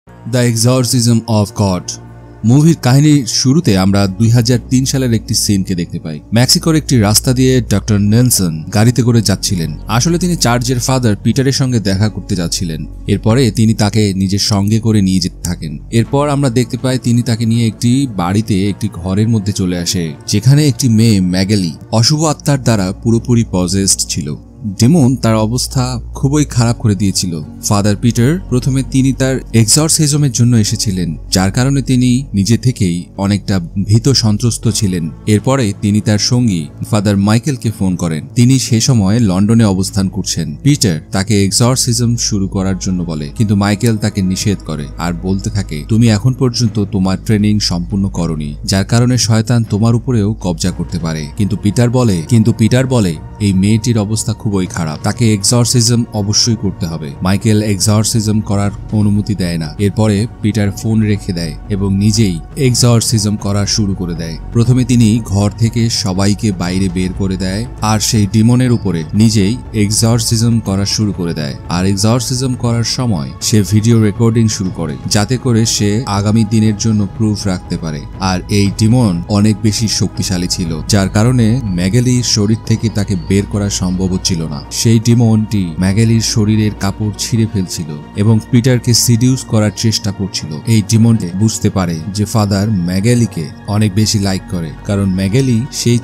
The exorcism of god মুভির কাহিনীর শুরুতে আমরা 2003 সালের একটি সিনকে দেখতে পাই। মেক্সিকোর একটি রাস্তা দিয়ে ডক্টর নেলসন গাড়িতে করে যাচ্ছিলেন। আসলে তিনি চার্চের ফাদার পিটারের সঙ্গে দেখা করতে যাচ্ছিলেন। এরপরে তিনি তাকে নিজের সঙ্গে করে নিয়ে যেতে থাকেন। এরপর আমরা দেখতে পাই তিনি তাকে নিয়ে একটি বাড়িতে একটি ঘরের মধ্যে চলে আসে, যেখানে একটি মেয়ে ম্যাগেলি অশুভ আত্মার দ্বারা পুরোপুরি পজেসড ছিল। ডেমন তার অবস্থা খুবই খারাপ করে দিয়েছিল। ফাদার পিটার প্রথমে তিনি তার এক্সরসিজমের জন্য এসেছিলেন, যার কারণে তিনি নিজে থেকেই অনেকটা ভীত সন্ত্রস্ত ছিলেন। এরপরে তিনি তার সঙ্গী ফাদার মাইকেলকে ফোন করেন। তিনি সে সময় লন্ডনে অবস্থান করছেন। পিটার তাকে এক্সরসিজম শুরু করার জন্য বলে, কিন্তু মাইকেল তাকে নিষেধ করে আর বলতে থাকে, তুমি এখন পর্যন্ত তোমার ট্রেনিং সম্পূর্ণ করনি, যার কারণে শয়তান তোমার উপরেও কবজা করতে পারে। কিন্তু পিটার বলে এই মেয়েটির অবস্থা খুবই খারাপ, তাকে এক্সরসিজম অবশ্যই করতে হবে। মাইকেল এক্সরসিজম করার অনুমতি দেয় না। এরপরে পিটার ফোন রেখে দেয় এবং নিজেই এক্সরসিজম করা শুরু করে দেয়। প্রথমে তিনি ঘর থেকে সবাইকে বাইরে বের করে দেয় আর সেই ডিমনের উপরে নিজেই এক্সরসিজম করা শুরু করে দেয়। আর এক্সরসিজম করার সময় সে ভিডিও রেকর্ডিং শুরু করে, যাতে করে সে আগামী দিনের জন্য প্রুফ রাখতে পারে। আর এই ডিমন অনেক বেশি শক্তিশালী ছিল, যার কারণে ম্যাগেলির শরীর থেকে তাকে বের করা সম্ভব হচ্ছিল না। সেই ডিমনটি ম্যাগেলির শরীরের কাপড় ছিঁড়ে ফেলছিল এবং পিটারকে সিডিউস করার চেষ্টা করছিল। এই ডিমনটি বুঝতে পারে যে ফাদার ম্যাগেলিকে অনেক বেশি লাইক করে, কারণ ম্যাগেলি সেই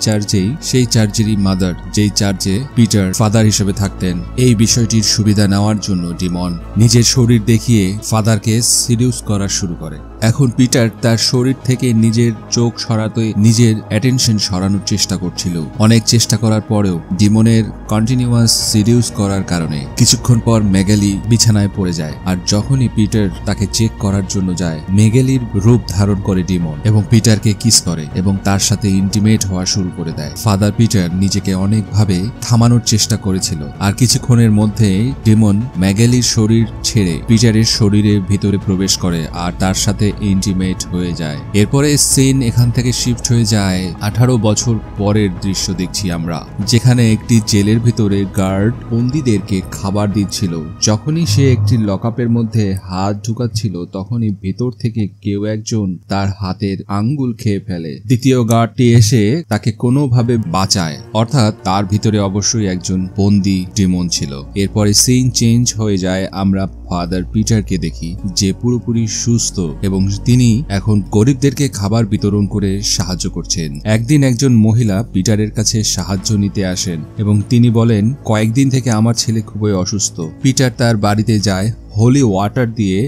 চার্চেরই মাদার, যেই চার্চে পিটার ফাদার হিসেবে থাকতেন। এই বিষয়টির সুবিধা নেওয়ার জন্য ডিমন নিজের শরীর দেখিয়ে ফাদারকে সিডিউস করা শুরু করে। এখন পিটার তার শরীর থেকে নিজের চোখ সরাতে নিজের অ্যাটেনশন সরানোর চেষ্টা করছিল। অনেক চেষ্টা করার পরেও ডিমনের কন্টিনিউয়াস সিডিউস করার কারণে কিছুক্ষণ পর ম্যাগেলি বিছানায় পড়ে যায়। আর যখনই পিটার তাকে চেক করার জন্য যায়, ম্যাগেলির রূপ ধারণ করে ডিমন এবং পিটারকে কিস করে এবং তার সাথে ইন্টিমেট হওয়া শুরু করে দেয়। ফাদার পিটার নিজেকে অনেকভাবে থামানোর চেষ্টা করেছিল, আর কিছুক্ষণের মধ্যে ডিমন ম্যাগেলির শরীর ছেড়ে পিটারের শরীরের ভিতরে প্রবেশ করে আর তার সাথে ইন্টিমেট হয়ে যায়। এরপরে সিন এখান থেকে শিফট হয়ে যায় 18 বছর পরের দৃশ্য দেখছি আমরা, যেখানে একটি জেলের ভিতরে গার্ড বন্দীদেরকে খাবার দিচ্ছিল। যখনই সে একটি লকআপের মধ্যে হাত ঢুকাচ্ছিল, তখনই ভেতর থেকে কেউ একজন তার হাতের আঙ্গুল খেয়ে ফেলে। দ্বিতীয় গার্ডটি এসে তাকে কোনোভাবে বাঁচায়, অর্থাৎ তার ভিতরে অবশ্যই একজন বন্দী ডিমন ছিল। এরপরে সিন চেঞ্জ হয়ে যায়, আমরা ফাদার পিটারকে দেখি যে পুরোপুরি সুস্থ এবং তিনি এখন গরিবদেরকে খাবার বিতরণ করে সাহায্য করছেন। একদিন একজন মহিলা পিটারের কাছে সাহায্য নিতে আসেন এবং তিনি বলেন, কয়েকদিন থেকে আমার ছেলে খুবই অসুস্থ। পিটার তার বাড়িতে যায়, হোলি ওয়াটার দিয়ে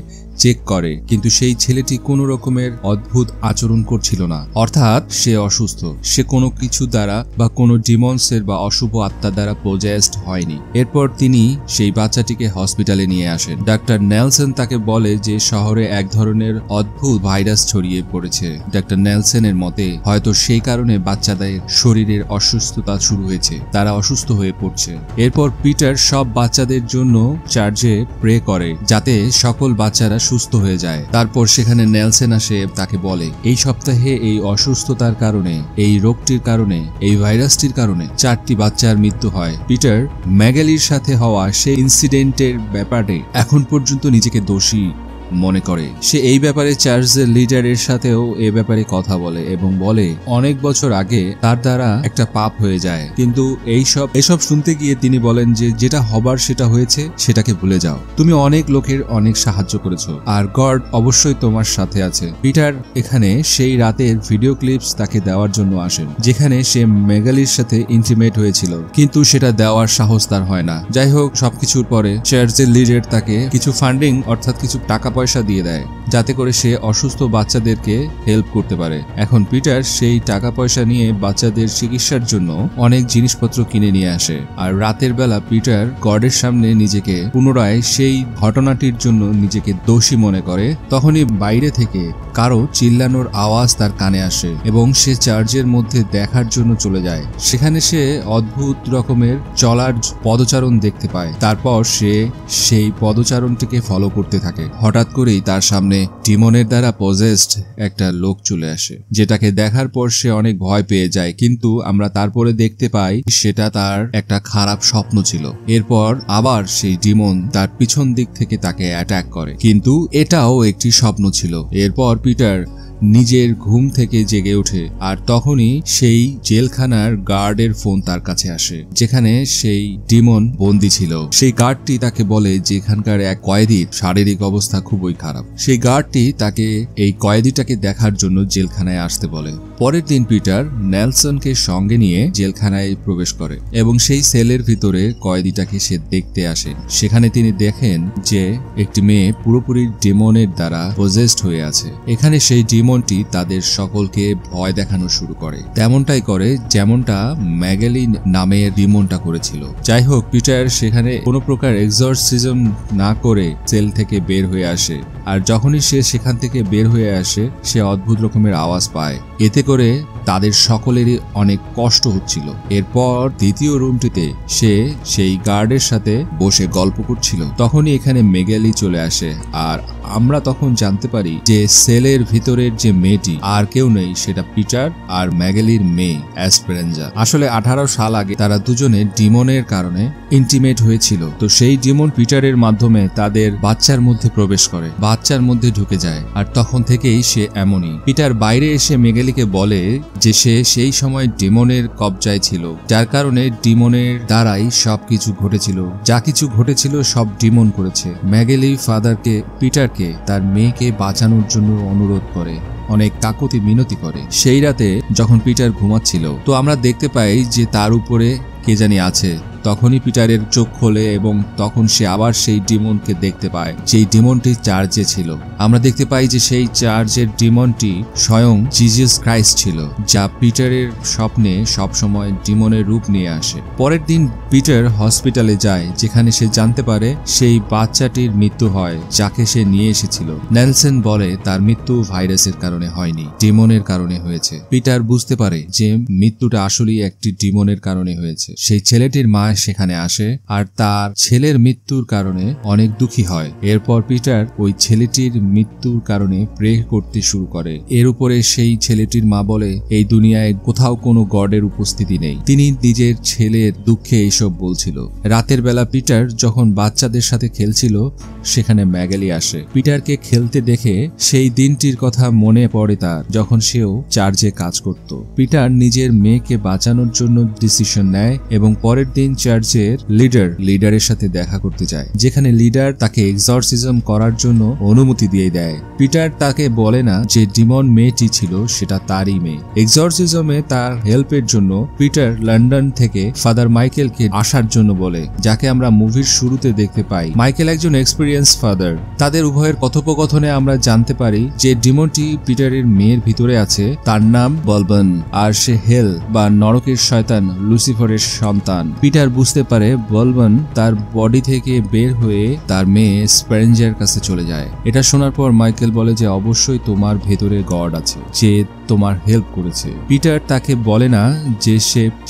চেক করে, কিন্তু সেই ছেলেটি কোনো রকমের অদ্ভুত আচরণ করছিল না, অর্থাৎ সে অসুস্থ, সে কোনো কিছু দ্বারা বা কোনো ডিমন্সের বা অশুভ আত্মা দ্বারা পজেসড হয়নি। এরপর তিনি সেই বাচ্চাটিকে হসপিটালে নিয়ে আসেন। ডাক্তার নেলসন তাকে বলে যে শহরে এক ধরনের অদ্ভুত ভাইরাস ছড়িয়ে পড়েছে। ডাক্তার নেলসনের মতে হয়তো সেই কারণে বাচ্চাদের শরীরের অসুস্থতা শুরু হয়েছে, তারা অসুস্থ হয়ে পড়ছে। এরপর পিটার সব বাচ্চাদের জন্য চার্চে প্রে করে যাতে সকল বাচ্চারা সুস্থ হয়ে যায়। তারপর সেখানে নেলসন আসে, তাকে বলে এই সপ্তাহে এই অসুস্থতার কারণে, এই রোগটির কারণে, এই ভাইরাসটির কারণে 4টি বাচ্চার মৃত্যু হয়। পিটার ম্যাগেলির সাথে হওয়া সেই ইনসিডেন্টের ব্যাপারে এখন পর্যন্ত নিজেকে দোষী মনে করে। সে এই ব্যাপারে চার্চের লিডারের সাথেও এ ব্যাপারে কথা বলে এবং বলে অনেক বছর আগে তার দ্বারা একটা পাপ হয়ে যায়, কিন্তু এসব শুনতে গিয়ে তিনি বলেন যে যেটা হবার সেটা হয়েছে, সেটাকে ভুলে যাও। তুমি অনেক লোকের অনেক সাহায্য করেছো আর গড অবশ্যই তোমার সাথে আছে। পিটার এখানে সেই রাতের ভিডিও ক্লিপস তাকে দেওয়ার জন্য আসেন, যেখানে সে ম্যাগেলির সাথে ইন্টিমেট হয়েছিল, কিন্তু সেটা দেওয়ার সাহস তার হয় না। যাই হোক, সবকিছুর পরে চার্চের লিডার তাকে কিছু ফান্ডিং অর্থাৎ কিছু টাকা পয়সা দিয়ে দেয়, যাতে করে সে অসুস্থ বাচ্চাদেরকে হেল্প করতে পারে। এখন পিটার সেই টাকা পয়সা নিয়ে বাচ্চাদের চিকিৎসার জন্য অনেক জিনিসপত্র কিনে নিয়ে আসে। আর রাতের বেলা পিটার গডের সামনে নিজেকে পুনরায় সেই ঘটনাটির জন্য নিজেকে দোষী মনে করে। তখনই বাইরে থেকে কারো চিল্লানোর আওয়াজ তার কানে আসে এবং সে চার্চের মধ্যে দেখার জন্য চলে যায়। সেখানে সে অদ্ভুত রকমের চলার পদচারণ দেখতে পায়। তারপর সে সেই পদচারণটিকে ফলো করতে থাকে। হঠাৎ করেই তার সামনে ডিমনের দ্বারা পজেসড একটা লোক চলে আসে, যেটাকে দেখার পর সে অনেক ভয় পেয়ে যায়। কিন্তু আমরা তারপরে দেখতে পাই সেটা তার একটা খারাপ স্বপ্ন ছিল। এরপর আবার সেই ডিমন তার পিছন দিক থেকে তাকে অ্যাটাক করে, কিন্তু এটাও একটি স্বপ্ন ছিল। এরপর পিটার নিজের ঘুম থেকে জেগে ওঠে, আর তখনই সেই জেলখানার গার্ডের ফোন তার কাছে আসে, যেখানে সেই ডিমন বন্দী ছিল। সেই গার্ডটি তাকে বলে যে এখানকার এক কয়েদির শারীরিক অবস্থা খুবই খারাপ। সেই গার্ডটি তাকে এই কয়েদিটাকে দেখার জন্য জেলখানায় আসতে বলে। পরের দিন পিটার নেলসনকে সঙ্গে নিয়ে জেলখানায় প্রবেশ করে এবং সেই সেলের ভিতরে কয়েদিটাকে সে দেখতে আসে। সেখানে তিনি দেখেন যে একটি মেয়ে পুরোপুরি ডিমনের দ্বারা পজেসড হয়ে আছে। এখানে সেই ডিমনটি তাদের সকলকে ভয় দেখানো শুরু করে, তেমনটাই করে যেমনটা ম্যাগেলি নামের ডিমনটা করেছিল। যাই হোক, পিটার সেখানে কোনো প্রকার এক্সরসিজম না করে সেল থেকে বের হয়ে আসে, আর যখনই সে সেখান থেকে বের হয়ে আসে সে অদ্ভুত রকমের আওয়াজ পায়। এতে করে তাদের সকলেরই অনেক কষ্ট হচ্ছিল। এরপর দ্বিতীয় রুমটিতে সে সেই গার্ডের সাথে বসে গল্প করছিল। তখনই এখানে মেগেলি চলে আসে, আর আমরা তখন জানতে পারি যে সেলের ভিতরের যে মেয়েটি আর কেউ নেই, সেটা পিটার আর ম্যাগেলির মেয়ে এসপেরেঞ্জা। আসলে 18 সাল আগে তারা দুজনে ডিমনের কারণে ইন্টিমেট হয়েছিল। তো সেই ডিমন পিটারের মাধ্যমে তাদের বাচ্চার মধ্যে প্রবেশ করে, বাচ্চার মধ্যে ঢুকে যায়, আর তখন থেকেই সে এমনই। পিটার বাইরে এসে মেগেলিকে বলে যে সে সেই সময় ডিমনের কবজায় ছিল, যার কারণে ডিমনের দ্বারাই সবকিছু ঘটেছিল। যা কিছু ঘটেছিল সব ডিমন করেছে। ম্যাগেলি ফাদারকে পিটারকে তার মেয়েকে বাঁচানোর জন্য অনুরোধ করে, অনেক কাকুতি মিনতি করে। সেই রাতে যখন পিটার ঘুমাচ্ছিল, তো আমরা দেখতে পাই যে তার উপরে কে জানি আছে। তখনই পিটারের চোখ খোলে এবং তখন সে আবার সেই ডিমনকে দেখতে পায়, যেই ডিমনটি চার্চে ছিল। আমরা দেখতে পাই যে সেই চার্চের ডিমনটি স্বয়ং জিসাস ক্রাইস্ট ছিল, যা পিটারের স্বপ্নে সবসময় ডিমনের রূপ নিয়ে আসে। পরের দিন পিটার হসপিটালে যায়, যেখানে সে জানতে পারে সেই বাচ্চাটির মৃত্যু হয় যাকে সে নিয়ে এসেছিল। নেলসন বলে তার মৃত্যু ভাইরাসের কারণে হয়নি, ডিমনের কারণে হয়েছে। পিটার বুঝতে পারে যে মৃত্যুটা আসলেই একটি ডিমনের কারণে হয়েছে। সেই ছেলেটির মা সেখানে আসে, আর তার ছেলের মৃত্যুর কারণে অনেক দুঃখী হয়। এরপর পিটার ওই ছেলেটির মৃত্যুর কারণে প্রে করতে শুরু করে। এর উপরে সেই ছেলেটির মা বলে এই দুনিয়ায় কোথাও কোনো গডের উপস্থিতি নেই। তিনি নিজের ছেলের দুঃখে এইসব বলছিল। রাতের বেলা পিটার যখন বাচ্চাদের সাথে খেলছিল, সেখানে ম্যাগেলি আসে। পিটারকে খেলতে দেখে সেই দিনটির কথা মনে পড়ে তার, যখন সেও চার্চে কাজ করত। পিটার নিজের মেয়েকে বাঁচানোর জন্য ডিসিশন নেয় এবং পরের দিন চার্চের লিডারের সাথে দেখা করতে যায়, যেখানে লিডার তাকে এক্সরসিজম করার জন্য অনুমতি দিয়ে দেয়। পিটার তাকে বলে না যে ডিমন মেয়েটি ছিল সেটা তারই মেয়ে। এক্সরসিজমে তার হেল্পের জন্য পিটার লন্ডন থেকে ফাদার মাইকেলকে আসার জন্য বলে, যাকে আমরা মুভির শুরুতে দেখতে পাই। মাইকেল একজন এক্সপিরিয়েন্স ফাদার। তাদের উভয়ের কথোপকথনে আমরা জানতে পারি যে ডিমনটি পিটারের মেয়ের ভিতরে আছে, তার নাম বলবন, আর সে হেল বা নরকের শয়তান লুসিফারের সন্তান। পিটার বুঝতে পারে বলবন তার বডি থেকে বের হয়ে তার মেয়ে স্পেরেঞ্জার কাছে চলে যায়। এটা শোনার পর মাইকেল বলে যে অবশ্যই তোমার ভেতরে গড আছে, যে তোমার হেল্প করেছে। পিটার তাকে বলে না যে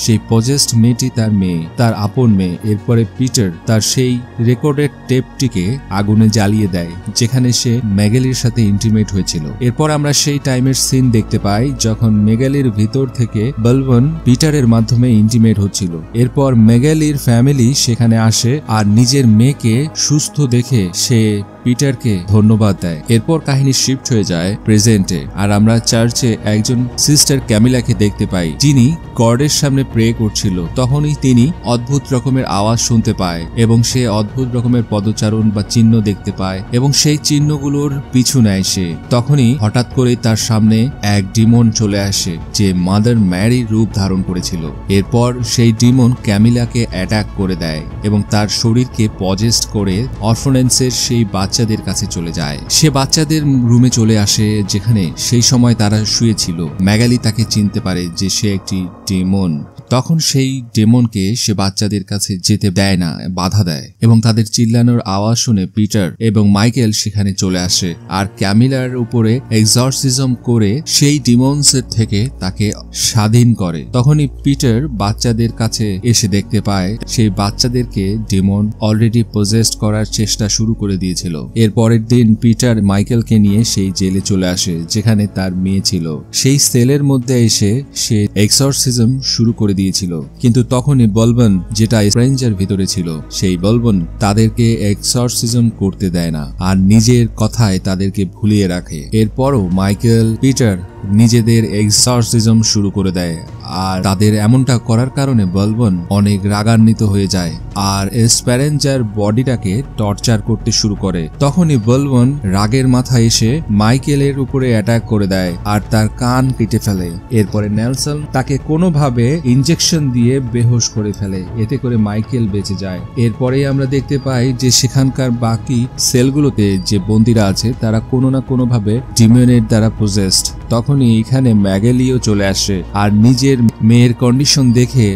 সেই পজেসড মেয়েটি তার মেয়ে, তার আপন মেয়ে। এরপরে পিটার তার সেই রেকর্ডেড টেপটিকে আগুনে জ্বালিয়ে দেয়, যেখানে সে ম্যাগেলির সাথে ইন্টিমেট হয়েছিল। এরপর আমরা সেই টাইমের সিন দেখতে পাই যখন ম্যাগেলির ভিতর থেকে বলবন পিটারের মাধ্যমে ইন্টিমেট হচ্ছিল। এরপর ম্যাগেলির ফ্যামিলি সেখানে আসে, আর নিজের মেয়েকে সুস্থ দেখে সে পিটারকে ধন্যবাদ দেয়। এরপর কাহিনী শিফট হয়ে যায় প্রেজেন্টে, আর আমরা চার্চে একজন সিস্টার ক্যামিলাকে দেখতে পাই, যিনি গডের সামনে প্রে করছিল। তখনই তিনি অদ্ভুত রকমের আওয়াজ শুনতে পায় এবং সে অদ্ভুত রকমের পদচারণ বা চিহ্ন দেখতে পায় এবং সেই চিহ্নগুলোর পিছু নেয় সে। তখনই হঠাৎ করেই তার সামনে এক ডিমন চলে আসে, যে মাদার ম্যারি রূপ ধারণ করেছিল। এরপর সেই ডিমন ক্যামিলাকে অ্যাটাক করে দেয় এবং তার শরীরকে পজেস্ট করে অরফানেন্সের সেই বাচ্চাদের কাছে চলে যায়। সে বাচ্চাদের রুমে চলে আসে, যেখানে সেই সময় তারা শুয়েছিল। ম্যাগালি তাকে চিনতে পারে যে সে একটি ডিমন। তখন সেই ডেমনকে সে বাচ্চাদের কাছে যেতে দেয় না, বাধা দেয় এবং তাদের চিল্লানোর আওয়াজ শুনে পিটার এবং মাইকেল সেখানে চলে আসে আর ক্যামিলার উপরে এক্সরসিজম করে সেই ডিমনসের থেকে তাকে স্বাধীন করে। তখনই পিটার বাচ্চাদের কাছে এসে দেখতে পায় সেই বাচ্চাদেরকে ডেমন অলরেডি পজেসড করার চেষ্টা শুরু করে দিয়েছিল। এর পরের দিন পিটার মাইকেলকে নিয়ে সেই জেলে চলে আসে যেখানে তার মেয়ে ছিল। সেই সেলের মধ্যে এসে সে এক্সরসিজম শুরু করে দিয়েছিল, কিন্তু তখনই বলবন, যেটা স্ট্রেঞ্জের ভিতরে ছিল, সেই বলবন তাদেরকে এক্সরসিজম করতে দেয় না আর নিজের কথায় তাদেরকে ভুলিয়ে রাখে। এরপরও মাইকেল পিটার নিজেদের এক্সরসিজম শুরু করে দেয় আর তাদের এমনটা করার কারণে বলবন অনেক রাগান্বিত হয়ে যায় আর স্প্যারেঞ্জার বডিটাকে টর্চার করতে শুরু করে। তখনই বলবন রাগের মাথায় এসে মাইকেলের উপরে অ্যাটাক করে দেয় আর তার কান কেটে ফেলে। এরপরে নেলসন তাকে কোনোভাবে ইনজেকশন দিয়ে বেহোশ করে ফেলে, এতে করে মাইকেল বেঁচে যায়। এরপরেই আমরা দেখতে পাই যে সেখানকার বাকি সেলগুলোতে যে বন্দীরা আছে তারা কোনো না কোনোভাবে ডিমনের দ্বারা পজেসড। তখনই এখানে ম্যাগেলিও চলে আসে আর নিজের মেয়ের কন্ডিশন দেখে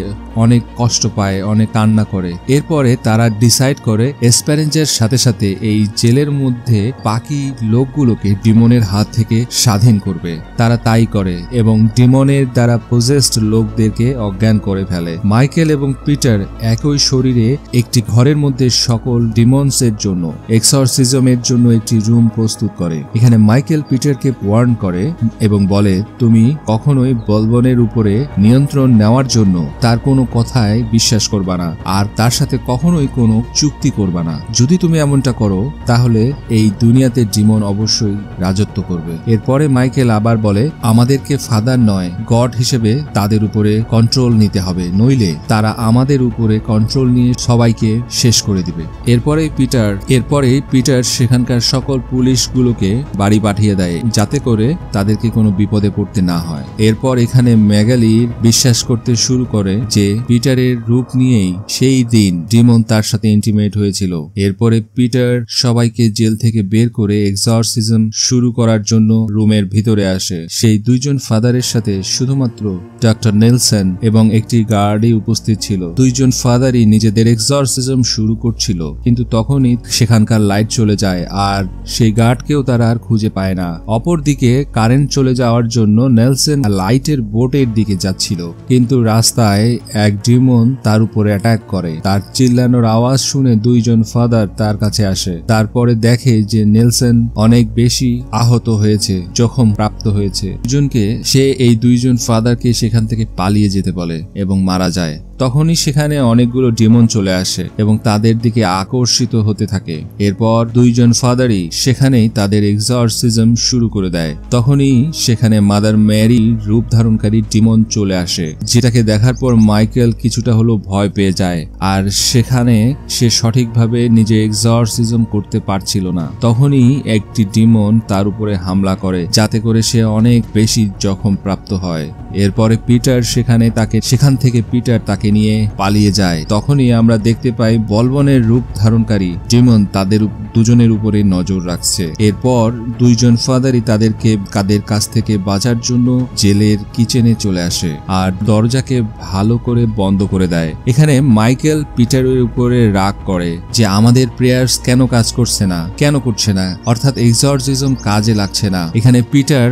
অনেক কষ্ট পায়, অনেক কান্না করে। এরপরে তারা ডিসাইড করে স্প্যারেঞ্জের সাথে সাথে এই জেলের মধ্যে বাকি লোকগুলোকে ডিমনের হাত থেকে স্বাধীন করবে। তারা তাই করে এবং ডিমনের দ্বারা পজেসড লোকদেরকে অজ্ঞান করে ফেলে। মাইকেল এবং পিটার একই শরীরে একটি ঘরের মধ্যে সকল ডিমনসের জন্য এক্সরসিজমের জন্য একটি রুম প্রস্তুত করে। এখানে মাইকেল পিটারকে ওয়ার্ন করে এবং বলে, তুমি কখনোই বলবনের উপরে নিয়ন্ত্রণ নেওয়ার জন্য তার কোনো কথায় বিশ্বাস করবা না আর তার সাথে কখনোই কোনো চুক্তি করবা না। যদি তুমি এমনটা করো তাহলে এই দুনিয়াতে ডিমন অবশ্যই রাজত্ব করবে। এরপরে মাইকেল আবার বলে, আমাদেরকে ফাদার নয় গড হিসেবে তাদের উপরে কন্ট্রোল নিতে হবে, নইলে তারা আমাদের উপরে কন্ট্রোল নিয়ে সবাইকে শেষ করে দিবে। এরপরে পিটার সেখানকার সকল পুলিশগুলোকে বাড়ি পাঠিয়ে দেয় যাতে করে তাদেরকে কোনো বিপদে পড়তে না হয়। এরপর এখানে ম্যাগালি বিশ্বাস করতে শুরু করে যে পিটারের রূপ নিয়েই সেই দিন ডিমন তার সাথে ইন্টিমেট হয়েছিল। এরপরে পিটার সবাইকে জেল থেকে বের করে এক্সরসিজম শুরু করার জন্য রুমের ভিতরে আসে। সেই দুইজন ফাদারের সাথে শুধুমাত্র ডক্টর নেলসন এবং একটি গার্ডই উপস্থিত ছিল। দুইজন ফাদারই নিজেদের এক্সরসিজম শুরু করছিল, কিন্তু তখনই সেখানকার লাইট চলে যায় আর সেই গার্ডকেও তারা আর খুঁজে পায় না। অপরদিকে কারেন্ট চলে যাওয়ার জন্য নেলসন লাইটের বোটের দিকে যাচ্ছিল, কিন্তু রাস্তায় এক ডিমন তার উপরে অ্যাটাক করে। তার চিল্লানোর আওয়াজ শুনে দুইজন ফাদার তার কাছে আসে। তারপরে দেখে যে নেলসন অনেক বেশি আহত হয়েছে, জখম প্রাপ্ত হয়েছে। এই দুইজন ফাদারকে সেখান থেকে পালিয়ে যেতে বলে এবং মারা যায়। তখনই সেখানে অনেকগুলো ডিমন চলে আসে এবং তাদের দিকে আকর্ষিত হতে থাকে। এরপর দুইজন ফাদারই সেখানেই তাদের এক্সরসিজম শুরু করে দেয়। তখনই সেখানে মাদার ম্যারি রূপ ধারণকারী ডিমন চলে আসে, যেটাকে দেখার পর মাইকেল কিছুটা হলেও ভয় পেয়ে যায় আর সেখানে সে সঠিকভাবে নিজে এক্সরসিজম করতে পারছিল না। তখনই একটি ডিমন তার উপরে হামলা করে, যাতে করে সে অনেক বেশি জখম প্রাপ্ত হয়। এরপরে পিটার সেখান থেকে পিটার তাকে নিয়ে পালিয়ে যায়। তখনই আমরা দেখতে পাই বলবনের রূপ ধারণকারী ডিমন তাদের দুজনের উপরে নজর রাখছে। এরপর দুইজন ফাদারই তাদের কাছ থেকে বাঁচার জন্য জেলের কিচেনে চলে আসে আর দরজাকে ভালো করে বন্ধ করে দেয়। এখানে মাইকেল পিটারের উপরে রাগ করে যে আমাদের প্রেয়ার্স কেন করছে না, অর্থাৎ এক্সরসিজম কাজে লাগছে না। এখানে পিটার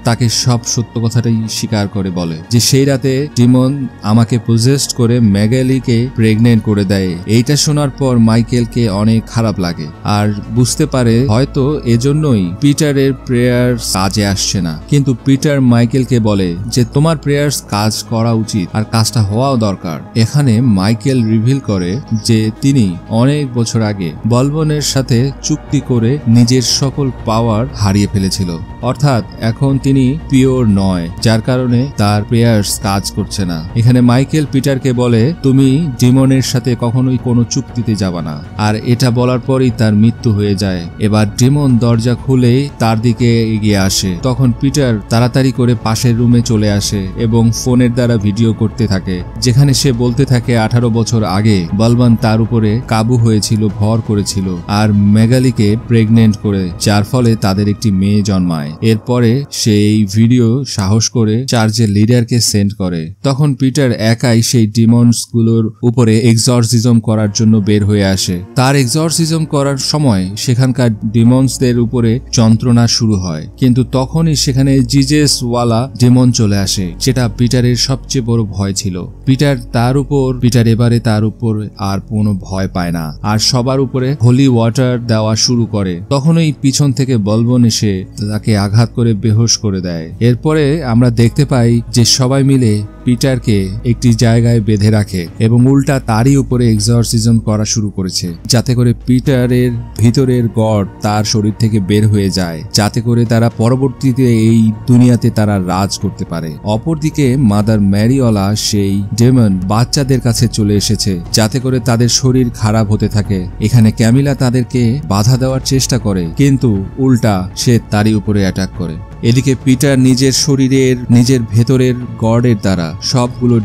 তাকে সব সত্য কথাটাই স্বীকার করে বলে যে সেই রাতে ডিমন আমাকে পজেসড করে ম্যাগালিকে প্রেগনেন্ট করে দেয়। এইটা শোনার পর মাইকেলকে অনেক খারাপ লাগে আর বুঝতে পারে হয়তো এজন্যই পিটারের প্রেয়ার্স কাজে আসছে না। কিন্তু পিটার মাইকেলকে বলে যে তোমার প্রেয়ার্স কাজ করা উচিত আর কাজটা হওয়াও দরকার। এখানে মাইকেল রিভিল করে যে তিনি অনেক বছর আগে বলবনের সাথে চুক্তি করে নিজের সকল পাওয়ার হারিয়ে ফেলেছিল, অর্থাৎ এখন তিনি পিওর নয়, যার কারণে তার প্রেয়ার্স কাজ করছে না। এখানে মাইকেল পিটারকে বলে তুমি ডিমনের সাথে কখনোই কোনো চুক্তিতে যাবা না, আর এটা বলার পরই তার মৃত্যু হয়ে যায়। এবার ডিমন দরজা খুলে তার দিকে এগিয়ে আসে। তখন পিটার তাড়াতাড়ি করে পাশের রুমে চলে আসে এবং ফোনের দ্বারা ভিডিও করতে থাকে, যেখানে সে বলতে থাকে 18 বছর আগে বলবান তার উপরে কাবু হয়েছিল, ভর করেছিল আর মেগালিকে প্রেগনেন্ট করে, যার ফলে তাদের একটি মেয়ে জন্মায়। এরপরে সে এই ভিডিও সাহস করে চার্চের লিডারকে সেন্ড করে। তখন পিটার একাই সেই ডিমন্সগুলোর উপরে এক্সরসিজম করার জন্য বের হয়ে আসে। তার এক্সরসিজম করার সময় সেখানকার ডিমন্সদের উপরে যন্ত্রণা শুরু হয়, কিন্তু তখনই সেখানে জিজেসওয়ালা ডিমন চলে আসে, যেটা পিটারের সবচেয়ে বড় ভয় ছিল। পিটার এবারে তার উপর আর কোনো ভয় পায় না, আর সবার উপরে হোলি ওয়াটার দেওয়া শুরু করে। তখনই পিছন থেকে বলবন এসে তাকে আঘাত করে বেহোশ করে দেয়। এরপরে আমরা দেখতে পাই যে সবাই মিলে পিটারকে একটি জায়গায় বেঁধে রাখে এবং উল্টা তারই উপরে এক্সরসিজম করা শুরু করেছে, যাতে করে পিটারের ভিতরের গড তার শরীর থেকে বের হয়ে যায়, যাতে করে তারা পরবর্তীতে এই দুনিয়াতে তারা রাজ করতে পারে। অপরদিকে মাদার ম্যারিওলা সেই ডেমন বাচ্চাদের কাছে চলে এসেছে, যাতে করে তাদের শরীর খারাপ হতে থাকে। এখানে ক্যামিলা তাদেরকে বাধা দেওয়ার চেষ্টা করে, কিন্তু উল্টা সে তারই উপরে অ্যাটাক করে। এদিকে পিটার নিজের শরীরের নিজের ভেতরের গডের দ্বারা সবগুলো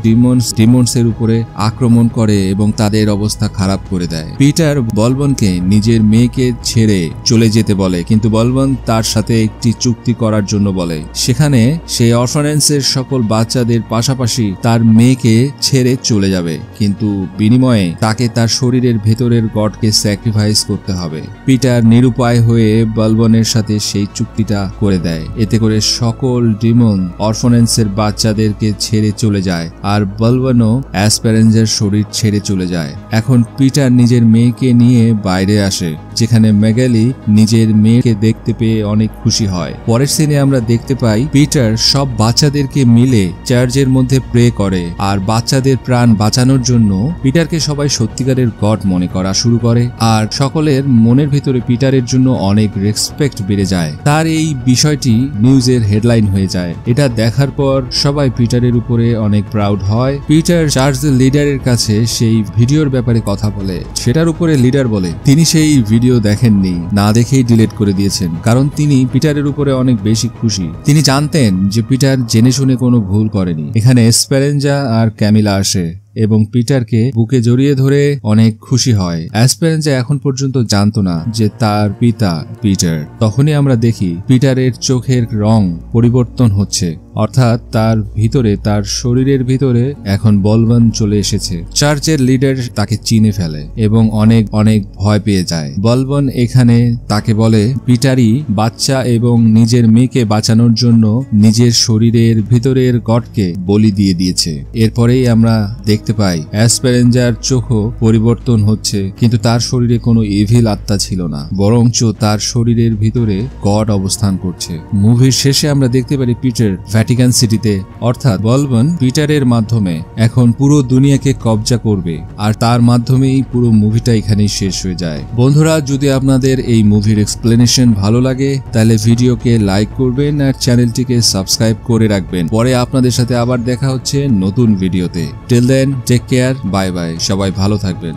ডিমন্সের উপরে আক্রমণ করে এবং তাদের অবস্থা খারাপ করে দেয়। পিটার বলবনকে নিজের মেয়েকে ছেড়ে চলে যেতে বলে, কিন্তু বলবন তার সাথে একটি চুক্তি করার জন্য বলে। সেখানে সে অরফানেন্সের সকল বাচ্চাদের পাশাপাশি তার মেয়েকে ছেড়ে চলে যাবে, কিন্তু বিনিময়ে তাকে তার শরীরের ভেতরের গডকে স্যাক্রিফাইস করতে হবে। পিটার নিরুপায় হয়ে বলবনের সাথে সেই চুক্তিটা করে দেয়। এতে করে সকল ডিমন অরফানেন্সের বাচ্চাদেরকে ছেড়ে চলে যায়, আর বলবনও অ্যাসপেরেঞ্জার শরীর ছেড়ে চলে যায়। এখন পিটার নিজের মেয়েকে নিয়ে বাইরে আসে, যেখানে মেগালি নিজের মেয়েকে দেখতে পেয়ে অনেক খুশি হয়। পরের সিনে আমরা দেখতে পাই পিটার সব বাচ্চাদেরকে মিলে চার্চের মধ্যে প্রে করে, আর বাচ্চাদের প্রাণ বাঁচানোর জন্য পিটারকে সবাই সত্যিকারের গড মনে করা শুরু করে, আর সকলের মনের ভিতরে পিটারের জন্য অনেক রেসপেক্ট বেড়ে যায়। তার এই বিষয়টি নিউজের হেডলাইন হয়ে যায়। এটা দেখার পর সবাই পিটারের উপরে অনেক প্রাউড হয়। পিটার চার্চের লিডারের কাছে সেই ভিডিওর ব্যাপারে কথা বলে, সেটার উপরে লিডার বলে তিনি সেই ভিডিও দেখেননি, না দেখেই ডিলিট করে দিয়েছেন, কারণ তিনি পিটারের উপরে অনেক বেশি খুশি। তিনি জানতেন যে পিটার জেনে শুনে কোনো ভুল করেনি। এখানে এসপেরেঞ্জা আর ক্যামিলা আসে এবং পিটারকে বুকে জড়িয়ে ধরে অনেক খুশি হয়। অ্যাসপেরেঞ্জা এখন পর্যন্ত জানতো না যে তার পিতা পিটার। তখনই আমরা দেখি পিটারের চোখের রং পরিবর্তন হচ্ছে, অর্থাৎ তার ভিতরে, তার শরীরের ভিতরে এখন বলবন চলে এসেছে। চার্চের লিডার তাকে চিনে ফেলে এবং অনেক অনেক ভয় পেয়ে যায়। বলবন এখানে তাকে বলে পিটারই বাচ্চা এবং নিজের মেয়েকে বাঁচানোর জন্য নিজের শরীরের ভিতরের গডকে বলি দিয়ে দিয়েছে। এরপরেই আমরা দেখতে পাই অ্যাসপেরেঞ্জার চোখও পরিবর্তন হচ্ছে, কিন্তু তার শরীরে কোনো ইভিল আত্মা ছিল না, বরঞ্চ তার শরীরের ভিতরে গড অবস্থান করছে। মুভির শেষে আমরা দেখতে পারি পিটার ভ্যাটিকান সিটিতে, অর্থাৎ বলবন পিটারের মাধ্যমে এখন পুরো দুনিয়াকে কবজা করবে, আর তার মাধ্যমেই পুরো মুভিটা এখানেই শেষ হয়ে যায়। বন্ধুরা, যদি আপনাদের এই মুভির এক্সপ্লেনেশন ভালো লাগে তাহলে ভিডিওকে লাইক করবেন আর চ্যানেলটিকে সাবস্ক্রাইব করে রাখবেন। পরে আপনাদের সাথে আবার দেখা হচ্ছে নতুন ভিডিওতে। Till then take care, bye bye, সবাই ভালো থাকবেন।